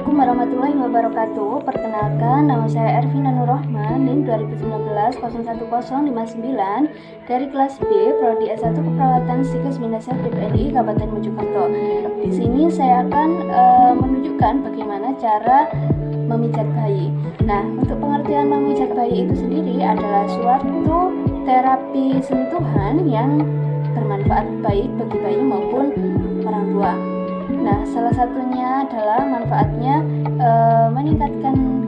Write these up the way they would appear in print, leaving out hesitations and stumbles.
Assalamualaikum warahmatullahi wabarakatuh. Perkenalkan, nama saya Ervina Nurrohman, NIM 2019 01059 dari kelas B, Prodi S1 Keperawatan Psikes Minasel PPNI Kabupaten Mojokerto. Di sini saya akan menunjukkan bagaimana cara memijat bayi. Nah, untuk pengertian memijat bayi itu sendiri adalah suatu terapi sentuhan yang bermanfaat baik bagi bayi maupun orang tua. Nah, salah satunya adalah manfaatnya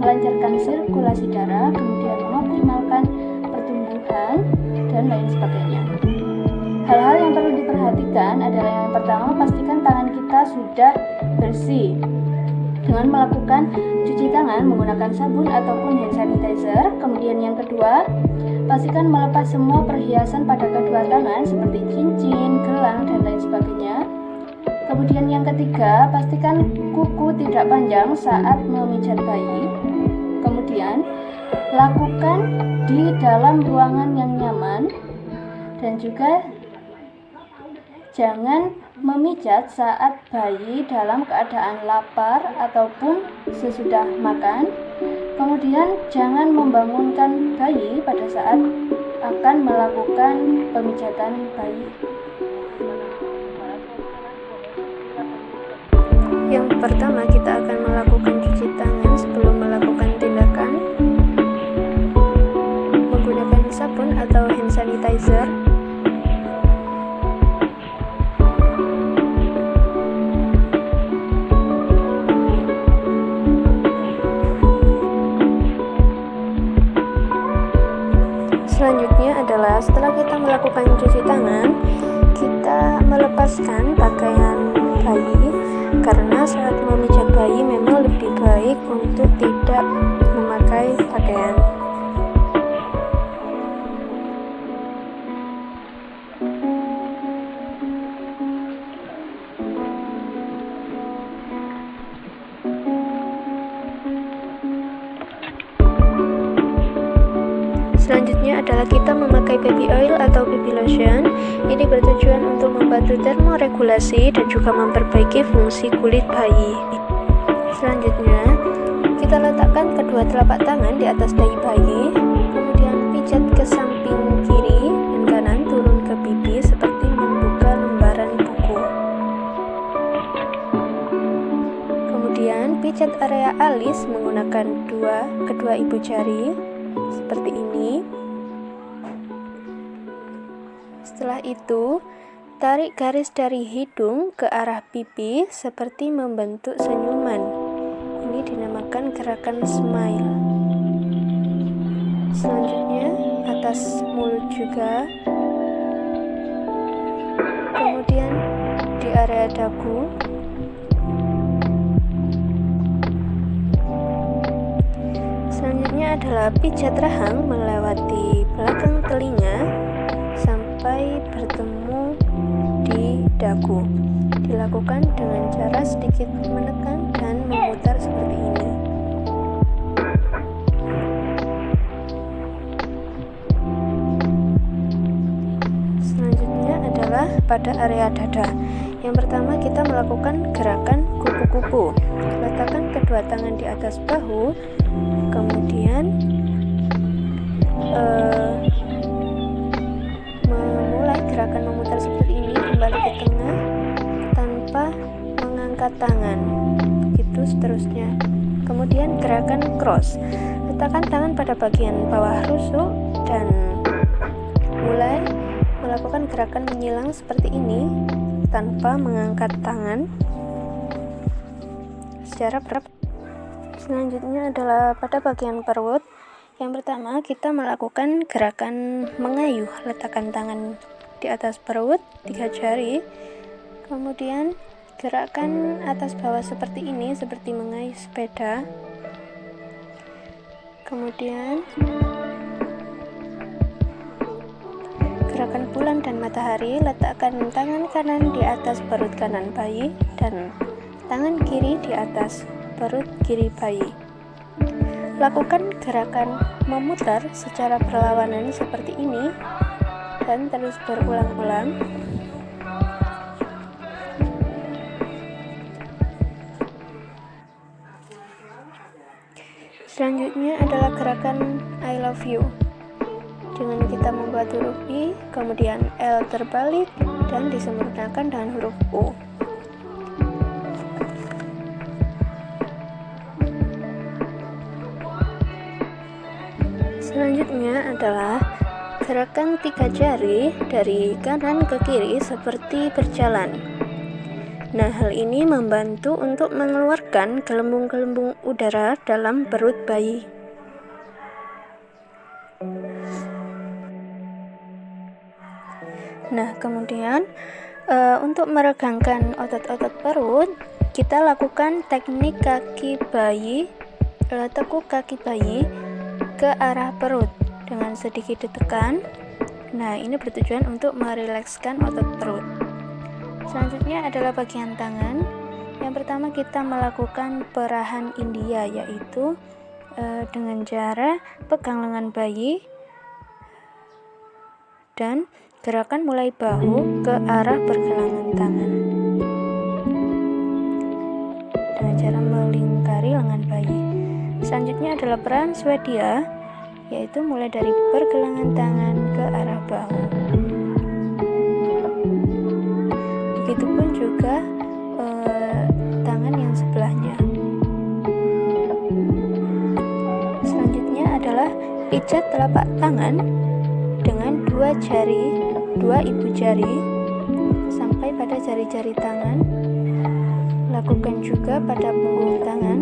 melancarkan sirkulasi darah, kemudian mengoptimalkan pertumbuhan, dan lain sebagainya. Hal-hal yang perlu diperhatikan adalah yang pertama, pastikan tangan kita sudah bersih dengan melakukan cuci tangan menggunakan sabun ataupun hand sanitizer. Kemudian yang kedua, pastikan melepas semua perhiasan pada kedua tangan seperti cincin, gelang, dan lain sebagainya. Kemudian yang ketiga, pastikan kuku tidak panjang saat memijat bayi. Kemudian, lakukan di dalam ruangan yang nyaman. Dan juga jangan memijat saat bayi dalam keadaan lapar ataupun sesudah makan. Kemudian jangan membangunkan bayi pada saat akan melakukan pemijatan bayi. Yang pertama, kita akan melakukan cuci tangan sebelum melakukan tindakan menggunakan sabun atau hand sanitizer. Selanjutnya adalah setelah kita melakukan cuci tangan, kita melepaskan pakaian bayi, karena saat memijat bayi memang lebih baik untuk tidak memakai pakaian. Selanjutnya adalah kita memakai baby oil atau baby lotion. Ini bertujuan untuk membantu termoregulasi dan juga memperbaiki fungsi kulit bayi. Selanjutnya, kita letakkan kedua telapak tangan di atas dahi bayi, kemudian pijat ke samping kiri dan kanan turun ke pipi seperti membuka lembaran buku. Kemudian pijat area alis menggunakan kedua ibu jari seperti ini. Setelah itu, tarik garis dari hidung ke arah pipi seperti membentuk senyuman. Ini dinamakan gerakan smile. Selanjutnya, atas mulut juga. Kemudian di area dagu. Selanjutnya adalah pijat rahang melewati belakang telinga sampai bertemu di dagu. Dilakukan dengan cara sedikit menekan dan memutar seperti ini. Selanjutnya adalah pada area dada. Yang pertama, kita melakukan gerakan kupu-kupu. Letakkan kedua tangan di atas bahu, kemudian memulai gerakan memutar seperti ini, kembali ke tengah tanpa mengangkat tangan, begitu seterusnya. Kemudian gerakan cross. Letakkan tangan pada bagian bawah rusuk dan mulai melakukan gerakan menyilang seperti ini tanpa mengangkat tangan secara berat. Selanjutnya adalah pada bagian perut. Yang pertama, kita melakukan gerakan mengayuh. Letakkan tangan di atas perut, 3 jari. Kemudian gerakan atas bawah seperti ini, seperti mengayuh sepeda. Kemudian gerakan bulan dan matahari. Letakkan tangan kanan di atas perut kanan bayi dan tangan kiri di atas perut kiri bayi. Lakukan gerakan memutar secara berlawanan seperti ini dan terus berulang-ulang. Selanjutnya adalah gerakan I love you. Dengan kita membuat huruf I, kemudian L terbalik dan disempurnakan dengan huruf U. Selanjutnya adalah gerakan 3 jari dari kanan ke kiri seperti berjalan. Nah, hal ini membantu untuk mengeluarkan gelembung-gelembung udara dalam perut bayi. Nah, kemudian untuk meregangkan otot-otot perut, kita lakukan teknik kaki bayi, tekuk kaki bayi ke arah perut dengan sedikit ditekan. Nah, ini bertujuan untuk merilekskan otot perut. Selanjutnya adalah bagian tangan. Yang pertama kita melakukan perahan India, yaitu dengan cara pegang lengan bayi dan gerakan mulai bahu ke arah pergelangan tangan dengan cara melingkari lengan bayi. Selanjutnya adalah perahan Swadia, yaitu mulai dari pergelangan tangan ke arah bahu. Begitupun juga tangan yang sebelahnya. Selanjutnya adalah pijat telapak tangan dengan 2 ibu jari sampai pada jari-jari tangan. Lakukan juga pada punggung tangan.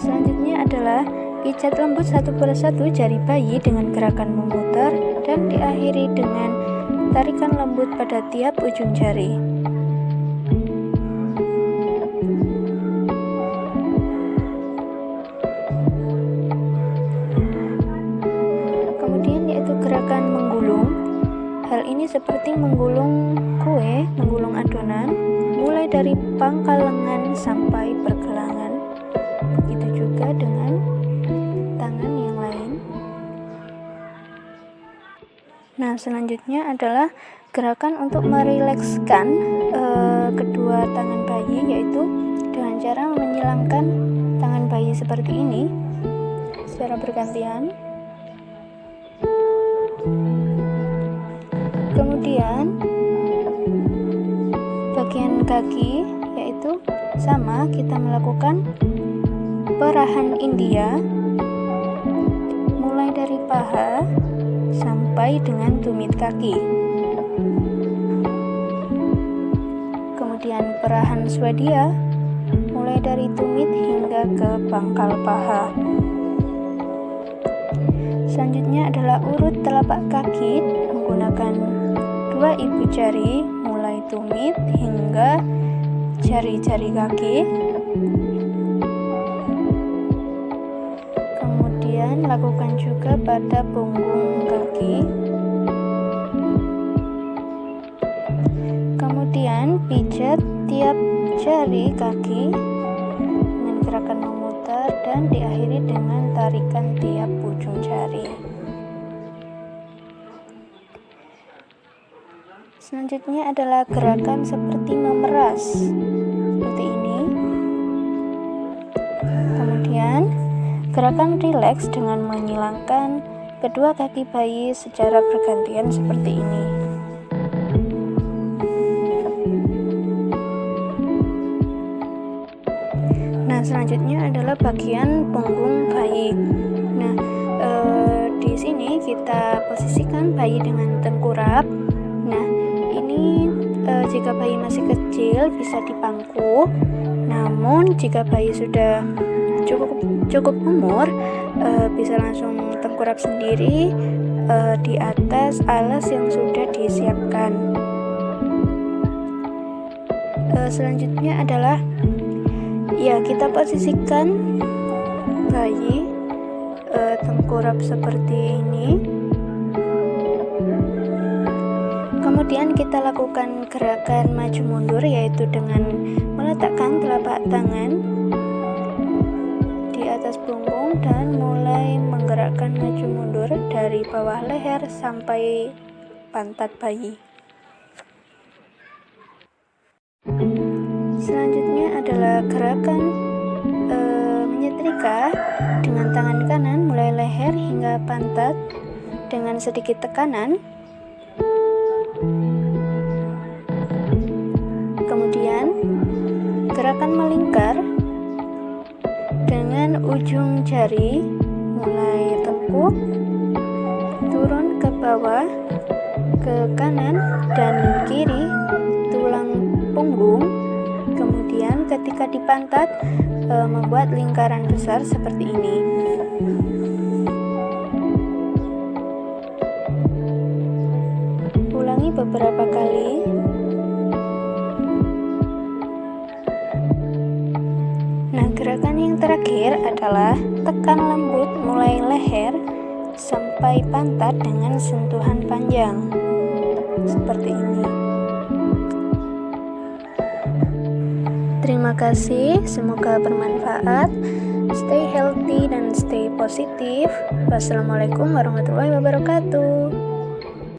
Selanjutnya adalah pijat lembut satu persatu jari bayi dengan gerakan memutar dan diakhiri dengan tarikan lembut pada tiap ujung jari. Kemudian yaitu gerakan menggulung. Hal ini seperti menggulung kue, menggulung adonan, mulai dari pangkal lengan sampai pergelangan. Begitu juga dengan tangan yang lain. Nah, selanjutnya adalah gerakan untuk merilekskan kedua tangan bayi, yaitu dengan cara menyilangkan tangan bayi seperti ini secara bergantian. Kemudian bagian kaki, yaitu sama, kita melakukan perahan India mulai dari paha sampai dengan tumit kaki. Kemudian perahan Swadia mulai dari tumit hingga ke pangkal paha. Selanjutnya adalah urut telapak kaki menggunakan 2 ibu jari mulai tumit hingga jari-jari kaki. Kemudian lakukan juga pada punggung kaki. Kemudian pijat tiap jari kaki dengan gerakan memutar dan diakhiri dengan tarikan tiap ujung jari. Selanjutnya adalah gerakan seperti memeras, seperti ini. Kemudian gerakan rileks dengan menyilangkan kedua kaki bayi secara bergantian seperti ini. Nah, selanjutnya adalah bagian punggung bayi. Nah, di sini kita posisikan bayi dengan tengkurap. Nah, ini jika bayi masih kecil bisa dipangku. Namun jika bayi sudah cukup umur, bisa langsung tengkurap sendiri di atas alas yang sudah disiapkan. Selanjutnya adalah kita posisikan bayi tengkurap seperti ini. Kemudian kita lakukan gerakan maju mundur, yaitu dengan meletakkan telapak tangan di atas punggung dan mulai menggerakkan maju mundur dari bawah leher sampai pantat bayi. Selanjutnya adalah gerakan menyetrika Seketika, dengan tangan kanan mulai leher hingga pantat dengan sedikit tekanan. Kemudian, gerakan melingkar dengan ujung jari mulai tengkuk, turun ke bawah, ke kanan dan kiri tulang punggung. Kemudian ketika di pantat membuat lingkaran besar seperti ini. Ulangi beberapa kali. Nah, gerakan yang terakhir adalah tekan lembut mulai leher sampai pantat dengan sentuhan panjang. Seperti ini. Terima kasih, semoga bermanfaat. Stay healthy dan stay positif. Wassalamualaikum warahmatullahi wabarakatuh.